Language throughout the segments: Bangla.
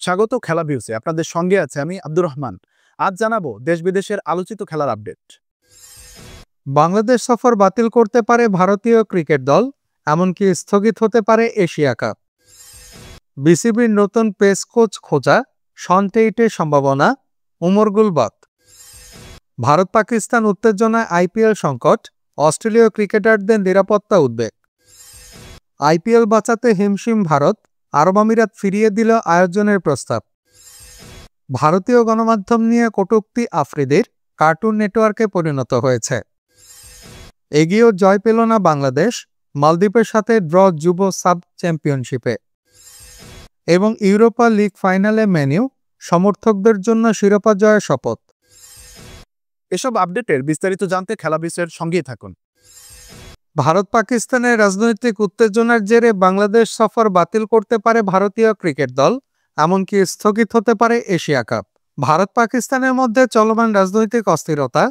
স্বাগত খেলা ভিউসে। আপনাদের সঙ্গে আছে আমি আব্দুর রহমান। আজ জানাবো দেশ বিদেশের আলোচিত খেলার আপডেট। বাংলাদেশ সফর বাতিল করতে পারে ভারতীয় ক্রিকেট দল, এমনকি স্থগিত হতে পারে এশিয়া কাপ। বিসিবির নতুন পেস কোচ খোঁজা, শন টেইটের সম্ভাবনা, উমর গুল বাত। ভারত পাকিস্তান উত্তেজনায় আইপিএল সংকট, অস্ট্রেলীয় ক্রিকেটারদের নিরাপত্তা উদ্বেগ। আইপিএল বাঁচাতে হিমশিম ভারত, আরব আমিরাত ফিরিয়ে দিল আয়োজনের প্রস্তাব। ভারতীয় গণমাধ্যম নিয়ে কটূক্তি আফ্রিদির, কার্টুন নেটওয়ার্কে পরিণত হয়েছে। এগিয়েও জয় পেল না বাংলাদেশ, মালদ্বীপের সাথে ড্র যুব সাব চ্যাম্পিয়নশিপে। এবং ইউরোপা লিগ ফাইনালে ম্যানইউ, সমর্থকদের জন্য শিরোপা জয়ের শপথ। এসব আপডেটের বিস্তারিত জানতে খেলা ভিউসের সঙ্গেই থাকুন। ভারত পাকিস্তানের রাজনৈতিক উত্তেজনার জেরে বাংলাদেশ সফর বাতিল করতে পারে ভারতীয় ক্রিকেট দল, এমনকি স্থগিত হতে পারে এশিয়া কাপ। ভারত পাকিস্তানের মধ্যে চলমান রাজনৈতিক অস্থিরতা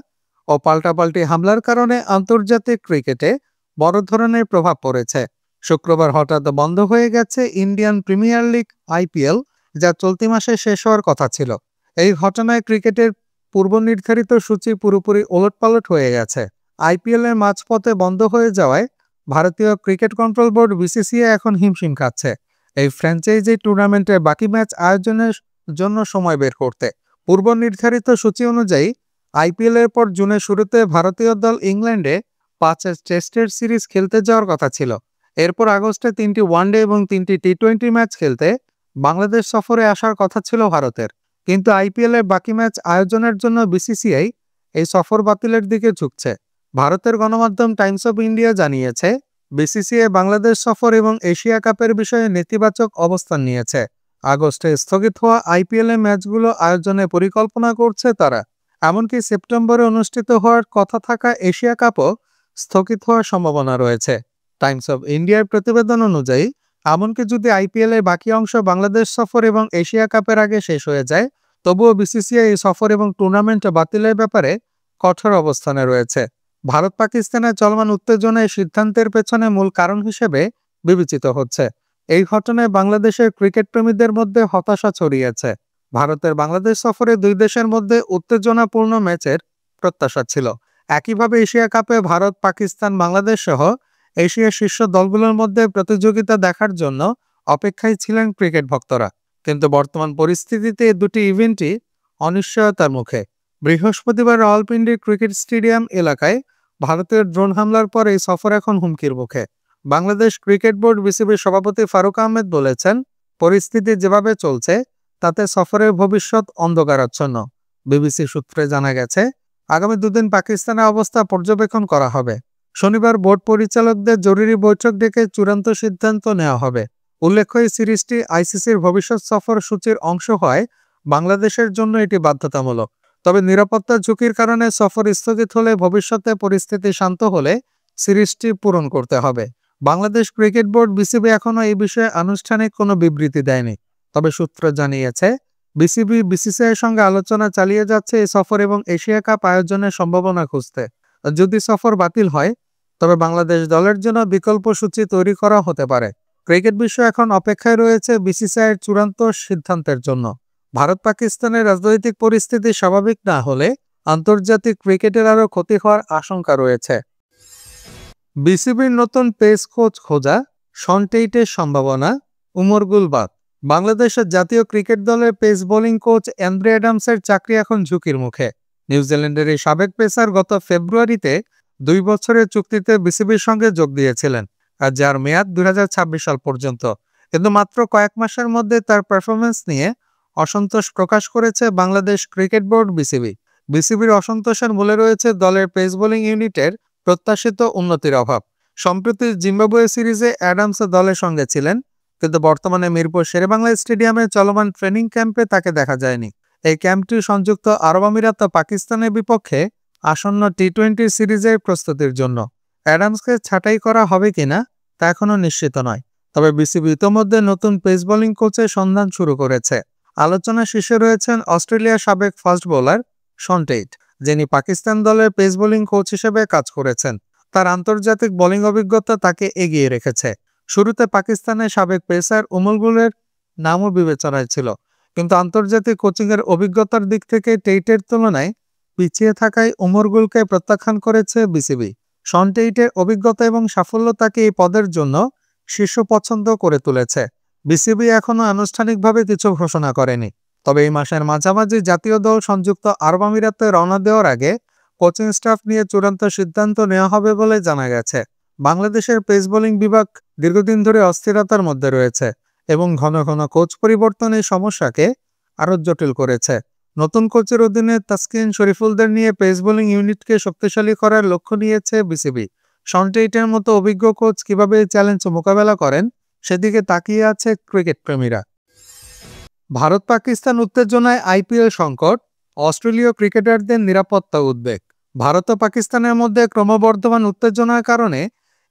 ও পাল্টাপাল্টি হামলার কারণে আন্তর্জাতিক ক্রিকেটে বড় ধরনের প্রভাব পড়েছে। শুক্রবার হঠাৎ বন্ধ হয়ে গেছে ইন্ডিয়ান প্রিমিয়ার লিগ আইপিএল, যা চলতি মাসে শেষ হওয়ার কথা ছিল। এই ঘটনায় ক্রিকেটের পূর্বনির্ধারিত সূচি পুরোপুরি ওলটপালট হয়ে গেছে। আইপিএল এর মাঝপথে বন্ধ হয়ে যাওয়ায় ভারতীয় ক্রিকেট কন্ট্রোল বোর্ড বিসিসিআই এখন হিমশিম খাচ্ছে এই ফ্র্যাঞ্চাইজি টুর্নামেন্টের বাকি ম্যাচ আয়োজনের জন্য সময় বের করতে। পূর্ব নির্ধারিত সূচি অনুযায়ী আইপিএল এর পর জুনের শুরুতে ভারতীয় দল ইংল্যান্ডে 5 টেস্টের সিরিজ খেলতে যাওয়ার কথা ছিল। এরপর আগস্টে 3টি ওয়ানডে এবং 3টি টি-20 ম্যাচ খেলতে বাংলাদেশ সফরে আসার কথা ছিল ভারতের। কিন্তু আইপিএল এর বাকি ম্যাচ আয়োজনের জন্য বিসিসিআই এই সফর বাতিলের দিকে ঝুঁকছে। ভারতের গণমাধ্যম টাইমস অফ ইন্ডিয়া জানিয়েছে, বিসিসিআই বাংলাদেশ সফর এবং এশিয়া কাপের বিষয়ে নেতিবাচক অবস্থান নিয়েছে। আগস্টে স্থগিত হওয়া আইপিএল এর ম্যাচগুলো আয়োজনের পরিকল্পনা করছে তারা। এমনকি সেপ্টেম্বরে অনুষ্ঠিত হওয়ার কথা থাকা এশিয়া কাপও স্থগিত হওয়ার সম্ভাবনা রয়েছে। টাইমস অফ ইন্ডিয়ার প্রতিবেদন অনুযায়ী, এমনকি যদি আইপিএল এর বাকি অংশ বাংলাদেশ সফর এবং এশিয়া কাপের আগে শেষ হয়ে যায়, তবুও বিসিসিআই এই সফর এবং টুর্নামেন্ট বাতিলের ব্যাপারে কঠোর অবস্থানে রয়েছে। ভারত পাকিস্তানের চলমান উত্তেজনা এই সিদ্ধান্তের পেছনে মূল কারণ হিসেবে বিবেচিত হচ্ছে। এই ঘটনায় বাংলাদেশের ক্রিকেট প্রেমীদের মধ্যে হতাশা ছড়িয়েছে। ভারতের বাংলাদেশ সফরে দুই দেশের মধ্যে উত্তেজনাপূর্ণ ম্যাচের প্রত্যাশা ছিল। একইভাবে এশিয়া কাপে ভারত, পাকিস্তান, বাংলাদেশ সহ এশিয়ার শীর্ষ দলগুলোর মধ্যে প্রতিযোগিতা দেখার জন্য অপেক্ষায় ছিলেন ক্রিকেট ভক্তরা। কিন্তু বর্তমান পরিস্থিতিতে এই দুটি ইভেন্টই অনিশ্চয়তার মুখে। বৃহস্পতিবার রাওয়ালপিন্ডি ক্রিকেট স্টেডিয়াম এলাকায় ভারতের ড্রোন হামলার পর এই সফর এখন হুমকির মুখে। বাংলাদেশ ক্রিকেট বোর্ড বিসিবির সভাপতি ফারুক আহমেদ বলেছেন, পরিস্থিতি যেভাবে চলছে তাতে সফরের ভবিষ্যৎ অন্ধকারাচ্ছন্ন। বিবিসি সূত্রে জানা গেছে, আগামী দুদিন পাকিস্তানের অবস্থা পর্যবেক্ষণ করা হবে। শনিবার বোর্ড পরিচালকদের জরুরি বৈঠক ডেকে চূড়ান্ত সিদ্ধান্ত নেওয়া হবে। উল্লেখ্য, এই সিরিজটি আইসিসির ভবিষ্যৎ সফর সূচির অংশ হয় বাংলাদেশের জন্য এটি বাধ্যতামূলক। তবে নিরাপত্তার ঝুঁকির কারণে সফর স্থগিত হলে ভবিষ্যতে পরিস্থিতি শান্ত হলে সিরিজটি পূরণ করতে হবে। বাংলাদেশ ক্রিকেট বোর্ড বিসিবি এখনও এই বিষয়ে আনুষ্ঠানিক কোনো বিবৃতি দেয়নি। তবে সূত্র জানিয়েছে, বিসিবি বিসিসিআইয়ের সঙ্গে আলোচনা চালিয়ে যাচ্ছে এই সফর এবং এশিয়া কাপ আয়োজনের সম্ভাবনা খুঁজতে। যদি সফর বাতিল হয়, তবে বাংলাদেশ দলের জন্য বিকল্প সূচি তৈরি করা হতে পারে। ক্রিকেট বিশ্ব এখন অপেক্ষায় রয়েছে বিসিসিআইয়ের চূড়ান্ত সিদ্ধান্তের জন্য। ভারত পাকিস্তানের রাজনৈতিক পরিস্থিতি স্বাভাবিক না হলে আন্তর্জাতিক ক্রিকেটের আরও ক্ষতি হওয়ার আশঙ্কা রয়েছে। বিসিবির নতুন পেস কোচ খোঁজা, শন টেইটের সম্ভাবনা, উমর গুল বাত। বাংলাদেশের জাতীয় ক্রিকেট দলের পেস বোলিং কোচ অ্যান্ড্রে অ্যাডামসের চাকরি এখন ঝুঁকির মুখে। নিউজিল্যান্ডের এই সাবেক পেসার গত ফেব্রুয়ারিতে 2 বছরের চুক্তিতে বিসিবির সঙ্গে যোগ দিয়েছিলেন, আর যার মেয়াদ 2026 সাল পর্যন্ত। কিন্তু মাত্র কয়েক মাসের মধ্যে তার পারফরমেন্স নিয়ে অসন্তোষ প্রকাশ করেছে বাংলাদেশ ক্রিকেট বোর্ড বিসিবি। বিসিবির অসন্তোষের মূলে রয়েছে দলের পেস বোলিং ইউনিটের প্রত্যাশিত উন্নতির অভাব। সম্প্রতি জিম্বাবুয়ে সিরিজে অ্যাডামস দলের সঙ্গে ছিলেন, কিন্তু বর্তমানে মিরপুর শেরেবাংলা স্টেডিয়ামে চলমান ট্রেনিং ক্যাম্পে তাকে দেখা যায়নি। এই ক্যাম্পটি সংযুক্ত আরব আমিরাত ও পাকিস্তানের বিপক্ষে আসন্ন টি-20 সিরিজের প্রস্তুতির জন্য। অ্যাডামসকে ছাঁটাই করা হবে কিনা তা এখনও নিশ্চিত নয়। তবে বিসিবি ইতোমধ্যে নতুন পেস বোলিং কোচের সন্ধান শুরু করেছে। আলোচনা শীর্ষে রয়েছেন অস্ট্রেলিয়ার সাবেক ফাস্ট বোলার শন টেইট, যিনি পাকিস্তান দলের পেস বোলিং কোচ হিসেবে কাজ করেছেন। তার আন্তর্জাতিক বোলিং অভিজ্ঞতা তাকে এগিয়ে রেখেছে। শুরুতে পাকিস্তানের সাবেক পেসার উমর গুলের নামও বিবেচনায় ছিল, কিন্তু আন্তর্জাতিক কোচিংয়ের অভিজ্ঞতার দিক থেকে টেইটের তুলনায় পিছিয়ে থাকায় ওমর গুলকে প্রত্যাখ্যান করেছে বিসিবি। শন টেইটের অভিজ্ঞতা এবং সাফল্য তাকে এই পদের জন্য শীর্ষ পছন্দ করে তুলেছে। বিসিবি এখনও আনুষ্ঠানিকভাবে কিছু ঘোষণা করেনি, তবে এই মাসের মাঝামাঝি জাতীয় দল সংযুক্ত আরব আমিরাতে রওনা দেওয়ার আগে কোচিং স্টাফ নিয়ে চূড়ান্ত সিদ্ধান্ত নেওয়া হবে বলে জানা গেছে। বাংলাদেশের পেস বোলিং বিভাগ দীর্ঘদিন ধরে অস্থিরতার মধ্যে রয়েছে এবং ঘন ঘন কোচ পরিবর্তন এই সমস্যাকে আরও জটিল করেছে। নতুন কোচের অধীনে তাসকিন শরীফুলদের নিয়ে পেস বোলিং ইউনিটকে শক্তিশালী করার লক্ষ্য নিয়েছে বিসিবি। শন টেইটের মতো অভিজ্ঞ কোচ কিভাবে এই চ্যালেঞ্জ মোকাবেলা করেন সেদিকে তাকিয়ে আছে ক্রিকেট প্রেমীরা। ভারত পাকিস্তান উত্তেজনায় আইপিএল সংকট, অস্ট্রেলীয় ক্রিকেটারদের নিরাপত্তা উদ্বেগ। ভারত ও পাকিস্তানের মধ্যে ক্রমবর্ধমান উত্তেজনার কারণে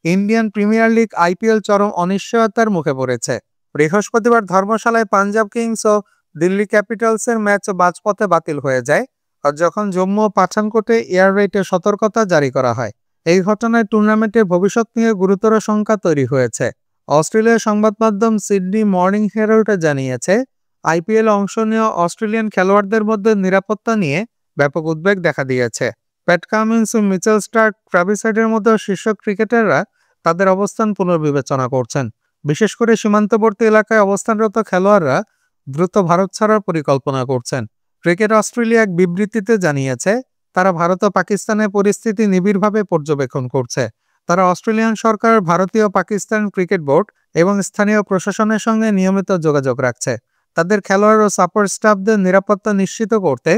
ইন্ডিয়ান প্রিমিয়ার লিগ আইপিএল চরম অনিশ্চয়তার মুখে পড়েছে। বৃহস্পতিবার ধর্মশালায় পাঞ্জাব কিংস ও দিল্লি ক্যাপিটালসের ম্যাচ মাঝপথে বাতিল হয়ে যায়, আর যখন জম্মু ও পাঠানকোটে এয়ার রেটে সতর্কতা জারি করা হয়। এই ঘটনায় টুর্নামেন্টের ভবিষ্যৎ নিয়ে গুরুতর শঙ্কা তৈরি হয়েছে। অস্ট্রেলিয়ার সংবাদ মাধ্যম সিডনি মর্নিং হেরাল্ড জানিয়েছে, আইপিএলে অংশ নেওয়া অস্ট্রেলিয়ান খেলোয়াড়দের মধ্যে নিরাপত্তা নিয়ে ব্যাপক উদ্বেগ দেখা দিয়েছে। প্যাট কামিন্স ও মিচেল স্টার্ক, ট্রাভিস হেডের মতো শীর্ষ ক্রিকেটাররা তাদের অবস্থান পুনর্বিবেচনা করছেন। বিশেষ করে সীমান্তবর্তী এলাকায় অবস্থানরত খেলোয়াড়রা দ্রুত ভারত ছাড়ার পরিকল্পনা করছেন। ক্রিকেট অস্ট্রেলিয়া এক বিবৃতিতে জানিয়েছে, তারা ভারত ও পাকিস্তানের পরিস্থিতি নিবিড়ভাবে পর্যবেক্ষণ করছে। তারা অস্ট্রেলিয়ান সরকার, ভারতীয় পাকিস্তান ক্রিকেট বোর্ড এবং স্থানীয় প্রশাসনের সঙ্গে নিয়মিত যোগাযোগ রাখছে। তাদের খেলোয়াড় ও সাপোর্ট স্টাফদের নিরাপত্তা নিশ্চিত করতে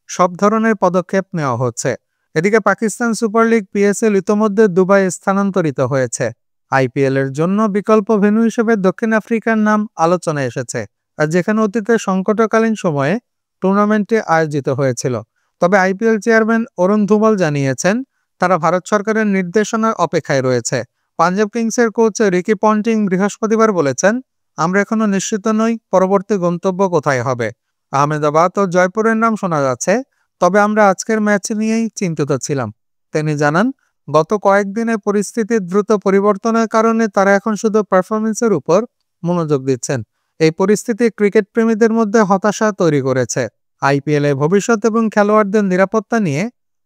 সব ধরনের পদক্ষেপ নেওয়া হচ্ছে। এদিকে পাকিস্তান সুপার লিগ পিএসএল ইতোমধ্যে দুবাই স্থানান্তরিত হয়েছে। আইপিএল এর জন্য বিকল্প ভেন্যু হিসেবে দক্ষিণ আফ্রিকার নাম আলোচনায় এসেছে, আর যেখানে অতীতে সংকটকালীন সময়ে টুর্নামেন্টটি আয়োজিত হয়েছিল। তবে আইপিএল চেয়ারম্যান অরুণ ধুমাল জানিয়েছেন, তারা ভারত সরকারের নির্দেশনার অপেক্ষায় রয়েছে। পাঞ্জাব কিংসের কোচ রিকি পন্টিং বৃহস্পতিবার বলেছেন, আমরা এখনো নিশ্চিত নই পরবর্তী গন্তব্য কোথায় হবে। আহমেদাবাদ ও জয়পুরের নাম শোনা যাচ্ছে, তবে আমরা আজকের ম্যাচ নিয়েই চিন্তিত ছিলাম। তিনি জানান, গত কয়েকদিনে পরিস্থিতির দ্রুত পরিবর্তনের কারণে তারা এখন শুধু পারফরমেন্সের উপর মনোযোগ দিচ্ছেন। এই পরিস্থিতি ক্রিকেট প্রেমীদের মধ্যে হতাশা তৈরি করেছে। আইপিএল এর ভবিষ্যৎ এবং খেলোয়াড়দের নিরাপত্তা নিয়ে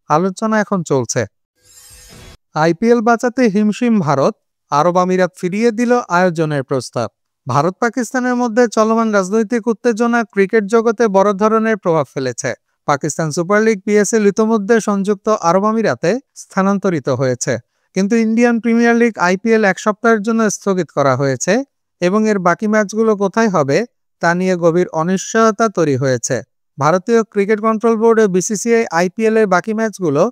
আলোচনা এখন চলছে। আইপিএল বাঁচাতে হিমশিম ভারত, আরব আমিরাত ফিরিয়ে দিল আয়োজনের প্রস্তাব। ভারত পাকিস্তানের মধ্যে চলমান রাজনৈতিক উত্তেজনা ক্রিকেট জগতে বড় ধরনের প্রভাব ফেলেছে। পাকিস্তান সুপার লিগ পিএসএল ইতোমধ্যে সংযুক্ত আরব আমিরাতে স্থানান্তরিত হয়েছে, কিন্তু ইন্ডিয়ান প্রিমিয়ার লিগ আইপিএল এক সপ্তাহের জন্য স্থগিত করা হয়েছে এবং এর বাকি ম্যাচগুলো কোথায় হবে তা নিয়ে গভীর অনিশ্চয়তা তৈরি হয়েছে। ভারতীয় ক্রিকেট কন্ট্রোল বোর্ড ও বিসিসিআই আইপিএল এর বাকি ম্যাচগুলো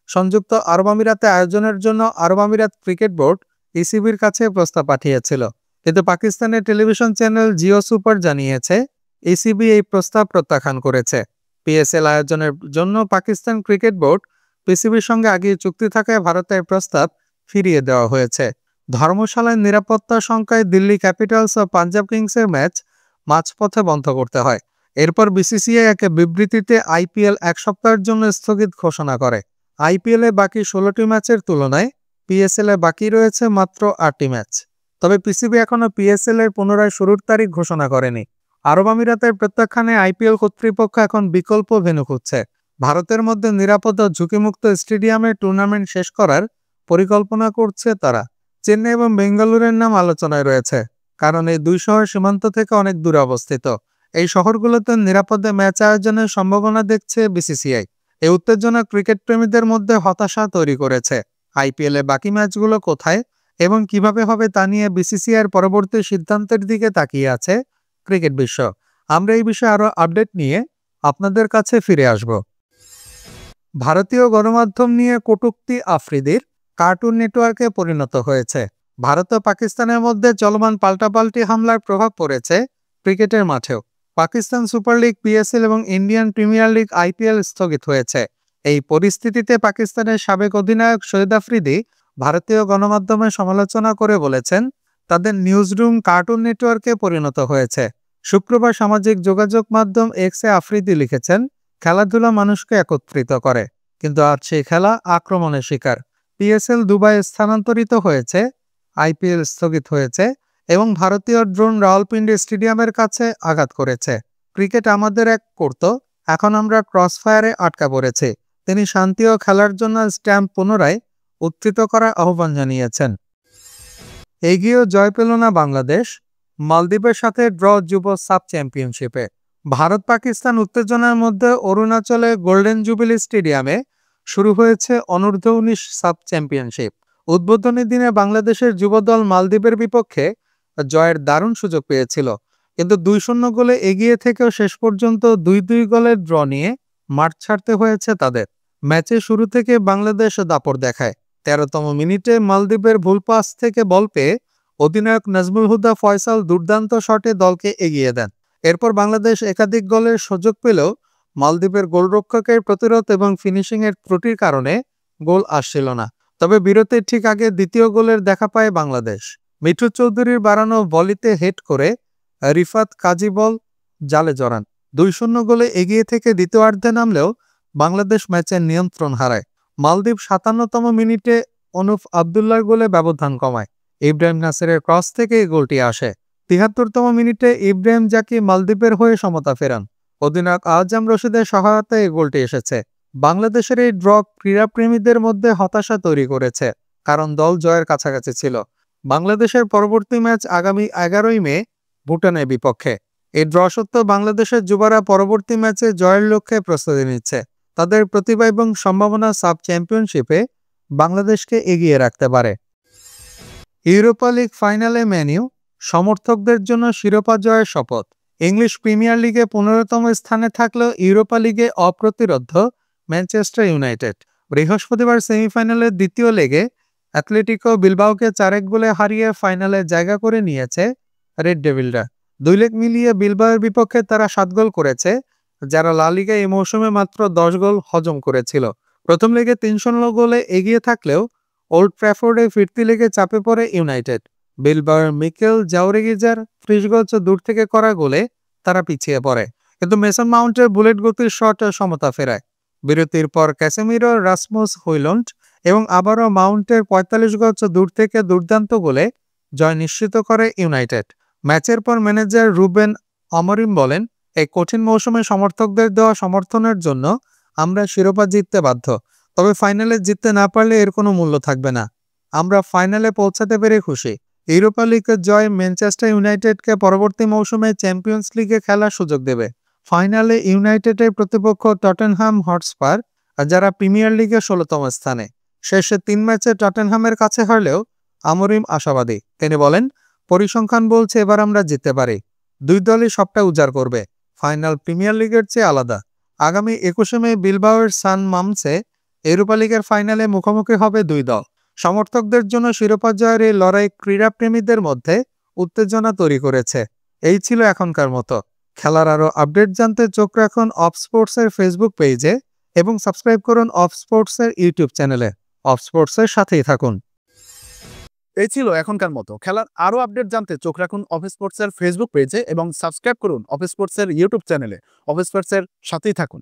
সংযুক্ত আরব আমিরাতে আয়োজনের জন্য আরব আমিরাত ক্রিকেট বোর্ড ইসিবির কাছে প্রস্তাব পাঠিয়েছিল, কিন্তু পাকিস্তানের টেলিভিশন চ্যানেল জিও সুপার জানিয়েছে, ইসিবি এই প্রস্তাব প্রত্যাখ্যান করেছে। পিএসএল আয়োজনের জন্য পাকিস্তান ক্রিকেট বোর্ড পিসিবির সঙ্গে আগেই চুক্তি থাকায় ভারতের প্রস্তাব ফিরিয়ে দেওয়া হয়েছে। ধর্মশালায় নিরাপত্তা শঙ্কায় দিল্লি ক্যাপিটালস ও পাঞ্জাব কিংসের ম্যাচ মাঝপথে বন্ধ করতে হয়। এরপর বিসিসিআই এক বিবৃতিতে আইপিএল এক সপ্তাহের জন্য স্থগিত ঘোষণা করে। আইপিএল এ বাকি 16টি ম্যাচের তুলনায় পিএসএল এ বাকি রয়েছে মাত্র 8টি ম্যাচ। তবে পিসিবি এখনও পিএসএল এর পুনরায় শুরুর তারিখ ঘোষণা করেনি। আরব আমিরাতের প্রত্যাখ্যানে আইপিএল কর্তৃপক্ষ এখন বিকল্প ভেন্যু খুঁজছে। ভারতের মধ্যে নিরাপদ ও ঝুঁকিমুক্ত স্টেডিয়ামে টুর্নামেন্ট শেষ করার পরিকল্পনা করছে তারা। চেন্নাই এবং বেঙ্গালুরুর নাম আলোচনায় রয়েছে, কারণ এই দুই শহর সীমান্ত থেকে অনেক দূরে অবস্থিত। এই শহরগুলোতে নিরাপদে ম্যাচ আয়োজনের সম্ভাবনা দেখছে বিসিসিআই। এই উত্তেজনা ক্রিকেট প্রেমীদের মধ্যে হতাশা তৈরি করেছে। আইপিএল এর বাকি ম্যাচগুলো কোথায় এবং কিভাবে হবে তা নিয়ে বিসিসিআইয়ের পরবর্তী সিদ্ধান্তের দিকে তাকিয়ে আছে ক্রিকেট বিশ্ব। আমরা এই বিষয়ে আরও আপডেট নিয়ে আপনাদের কাছে ফিরে আসব। ভারতীয় গণমাধ্যম নিয়ে কটূক্তি আফ্রিদির, কার্টুন নেটওয়ার্কে পরিণত হয়েছে। ভারত ও পাকিস্তানের মধ্যে চলমান পাল্টাপাল্টি হামলার প্রভাব পড়েছে ক্রিকেটের মাঠেও। পাকিস্তান সুপার লিগ পিএসএল এবং ইন্ডিয়ান প্রিমিয়ার লিগ আইপিএল স্থগিত হয়েছে। এই পরিস্থিতিতে পাকিস্তানের সাবেক অধিনায়ক শহীদ আফ্রিদি ভারতীয় গণমাধ্যমের সমালোচনা করে বলেছেন, তাদের নিউজরুম কার্টুন নেটওয়ার্কে পরিণত হয়েছে। শুক্রবার সামাজিক যোগাযোগ মাধ্যম এক্সে আফ্রিদি লিখেছেন, খেলাধুলা মানুষকে একত্রিত করে, কিন্তু আজ সেই খেলা আক্রমণের শিকার। পিএসএল দুবাই স্থানান্তরিত হয়েছে, আইপিএল স্থগিত হয়েছে এবং ভারতীয় ড্রোন রাওয়ালপিন্ডি স্টেডিয়ামের কাছে আঘাত করেছে। ক্রিকেট আমাদের এক করত, এখন আমরা ক্রসফায়ারে আটকা পড়েছি। তিনি শান্তি ও খেলার জন্য স্ট্যাম্প পুনরায় উত্থিত করার আহ্বান জানিয়েছেন। এগিয়েও জয় পেল না বাংলাদেশ, মালদ্বীপের সাথে ড্র যুব সাব চ্যাম্পিয়নশিপে। ভারত পাকিস্তান উত্তেজনার মধ্যে অরুণাচলে গোল্ডেন জুবিলি স্টেডিয়ামে শুরু হয়েছে অনূর্ধ্ব-19 সাব চ্যাম্পিয়নশিপ। উদ্বোধনী দিনে বাংলাদেশের যুবদল মালদ্বীপের বিপক্ষে জয়ের দারুণ সুযোগ পেয়েছিল, কিন্তু 2-0 গোলে এগিয়ে থেকেও শেষ পর্যন্ত 2-2 গোলের ড্র নিয়ে মাঠ ছাড়তে হয়েছে তাদের। ম্যাচের শুরু থেকে বাংলাদেশ দাপট দেখায়। 13তম মিনিটে মালদ্বীপের ভুল পাস থেকে বল পেয়ে অধিনায়ক নাজমুল হুদা ফয়সাল দুর্দান্ত শটে দলকে এগিয়ে দেন। এরপর বাংলাদেশ একাধিক গোলের সুযোগ পেলেও মালদ্বীপের গোলরক্ষকের প্রতিরোধ এবং ফিনিশিংয়ের ত্রুটির কারণে গোল আসছিল না। তবে বিরতির ঠিক আগে দ্বিতীয় গোলের দেখা পায় বাংলাদেশ। মিঠু চৌধুরীর বাড়ানো ভলিতে হেড করে রিফাত কাজী বল জালে জড়ান। 2-0 গোলে এগিয়ে থেকে দ্বিতীয়ার্ধে নামলেও বাংলাদেশ ম্যাচের নিয়ন্ত্রণ হারায়। মালদ্বীপ 57তম মিনিটে অনুপ আবদুল্লাহর গোলে ব্যবধান কমায়। ইব্রাহিম নাসিরের ক্রস থেকে এই গোলটি আসে। 73তম মিনিটে ইব্রাহিম জাকি মালদ্বীপের হয়ে সমতা ফেরান। অধিনায়ক আজম রশিদের সহায়তায় এই গোলটি এসেছে। বাংলাদেশের এই ড্র ক্রীড়াপ্রেমীদের মধ্যে হতাশা তৈরি করেছে, কারণ দল জয়ের কাছাকাছি ছিল। বাংলাদেশের পরবর্তী ম্যাচ আগামী 11ই মে ভুটানের বিপক্ষে। এই ড্র সত্ত্বেও বাংলাদেশের যুবরা পরবর্তী ম্যাচে জয়ের লক্ষ্যে প্রস্তুতি নিচ্ছে। তাদের প্রতিভা এবং সম্ভাবনা সাব চ্যাম্পিয়নশিপে বাংলাদেশকে এগিয়ে রাখতে পারে। ইউরোপা লিগ ফাইনালে ম্যানইউ, সমর্থকদের জন্য শিরোপা জয়ের শপথ। ইংলিশ প্রিমিয়ার লিগে 15তম স্থানে থাকলেও ইউরোপা লিগে অপ্রতিরোধ্য ম্যানচেস্টার ইউনাইটেড। বৃহস্পতিবার সেমিফাইনালের দ্বিতীয় লেগে অ্যাথলেটিকো বিলবাওকে 4-1 গোলে হারিয়ে ফাইনালে জায়গা করে নিয়েছে রেড ডেভিলরা। 2 লেগ মিলিয়ে বিলবাওয়ের বিপক্ষে তারা 7 গোল করেছে, যারা লা লিগায় এই মৌসুমে মাত্র 10 গোল হজম করেছিল। প্রথম লেগে 3-0 গোলে এগিয়ে থাকলেও ওল্ড ট্র্যাফোর্ডে ফিরতি লেগে চাপে পড়ে ইউনাইটেড। বিলবাওয়ের মিকেল জাউরেগিজার 30 গজ দূর থেকে করা গোলে তারা পিছিয়ে পড়ে, কিন্তু মেসন মাউন্টের বুলেট গতির শট সমতা ফেরায়। বিরতির পর ক্যাসেমিরো, রাসমুস হুইলন্ড এবং আবারও মাউন্টের 45 গজ দূর থেকে দুর্দান্ত গোলে জয় নিশ্চিত করে ইউনাইটেড। ম্যাচের পর ম্যানেজার রুবেন আমরিম বলেন, এই কঠিন মৌসুমে সমর্থকদের দেওয়া সমর্থনের জন্য আমরা শিরোপা জিততে বাধ্য, তবে ফাইনালে জিততে না পারলে এর কোনো মূল্য থাকবে না। আমরা ফাইনালে পৌঁছাতে পেরে খুশি। ইউরোপা লিগের জয় ম্যানচেস্টার ইউনাইটেডকে পরবর্তী মৌসুমে চ্যাম্পিয়ন্স লিগে খেলার সুযোগ দেবে। ফাইনালে ইউনাইটেডের প্রতিপক্ষ টটেনহাম হটস্পার, যারা প্রিমিয়ার লিগে 16তম স্থানে। শেষে 3 ম্যাচে টটেনহামের কাছে হারলেও আমরিম আশাবাদী। তিনি বলেন, পরিসংখ্যান বলছে এবার আমরা জিততে পারি। 2 দলই সবটা উজাড় করবে। ফাইনাল প্রিমিয়ার লিগের চেয়ে আলাদা। আগামী 21শে মে বিলবাওয়ের সান মামসে ইউরোপা লিগের ফাইনালে মুখোমুখি হবে 2 দল। সমর্থকদের জন্য শিরোপা জয়ের এই লড়াই ক্রীড়াপ্রেমীদের মধ্যে উত্তেজনা তৈরি করেছে। এই ছিল এখনকার মতো। খেলার আরও আপডেট জানতে চোখ রাখুন অফ স্পোর্টসের ফেসবুক পেজে এবং সাবস্ক্রাইব করুন অফ স্পোর্টসের ইউটিউব চ্যানেলে। অফ স্পোর্টসের সাথেই থাকুন। এই ছিল এখনকার মতো। খেলার আরও আপডেট জানতে চোখ রাখুন অফ স্পোর্টসের ফেসবুক পেজে এবং সাবস্ক্রাইব করুন অফ স্পোর্টসের ইউটিউব চ্যানেলে। অফ স্পোর্টসের সাথেই থাকুন।